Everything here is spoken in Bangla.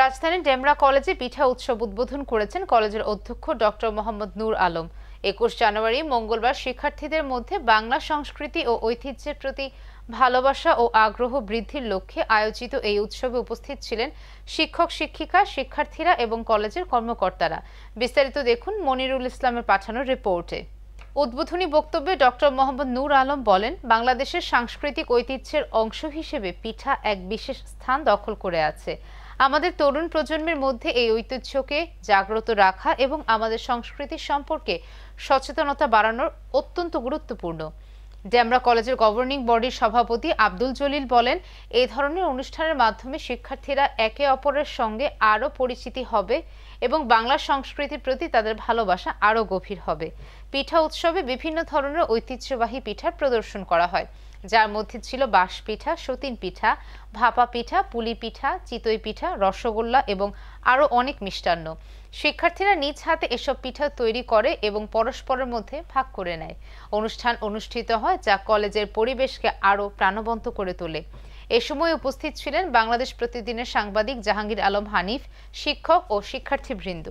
রাজধানীর ডেমরা কলেজে পিঠা উৎসব উদ্বোধন করেছেন কলেজের অধ্যক্ষ ডক্টর মোহাম্মদ নূর আলম। ২১ জানুয়ারি মঙ্গলবার শিক্ষার্থীদের মধ্যে বাংলা সংস্কৃতি ও ঐতিহ্যের প্রতি ভালোবাসা ও আগ্রহ বৃদ্ধির লক্ষ্যে আয়োজিত এই উৎসবে উপস্থিত ছিলেন শিক্ষক শিক্ষিকা, শিক্ষার্থীরা এবং কলেজের কর্মকর্তারা। বিস্তারিত দেখুন মনিরুল ইসলামের পাঠানো রিপোর্টে। উদ্বোধনী বক্তব্যে ডক্টর মোহাম্মদ নূর আলম বলেন, বাংলাদেশের সাংস্কৃতিক ঐতিহ্যের অংশ হিসেবে পিঠা এক বিশেষ স্থান দখল করে আছে। আমাদের তরুণ প্রজন্মের মধ্যে এই ঐতিহ্যকে জাগ্রত রাখা এবং আমাদের সংস্কৃতি সম্পর্কে সচেতনতা বাড়ানোর অত্যন্ত গুরুত্বপূর্ণ। ডেমরা কলেজের গভর্নিং বডির সভাপতি আব্দুল জলিল বলেন, এই ধরনের অনুষ্ঠানের মাধ্যমে শিক্ষার্থীরা একে অপরের সঙ্গে আরও পরিচিতি হবে এবং বাংলা সংস্কৃতির প্রতি তাদের ভালোবাসা আরও গভীর হবে। পিঠা উৎসবে বিভিন্ন ধরনের ঐতিহ্যবাহী পিঠার প্রদর্শন করা হয়, যার মধ্যে ছিল বাঁশ পিঠা, সতিন পিঠা, ভাপা পিঠা, পুলি পিঠা, চিতই পিঠা, রসগোল্লা এবং আরও অনেক মিষ্টান্ন। শিক্ষার্থীরা নিজ হাতে এসব পিঠা তৈরি করে এবং পরস্পরের মধ্যে ভাগ করে নেয়। অনুষ্ঠান অনুষ্ঠিত হয় যা কলেজের পরিবেশকে আরও প্রাণবন্ত করে তোলে। এ সময় উপস্থিত ছিলেন বাংলাদেশ প্রতিদিনের সাংবাদিক জাহাঙ্গীর আলম হানিফ, শিক্ষক ও শিক্ষার্থীবৃন্দ।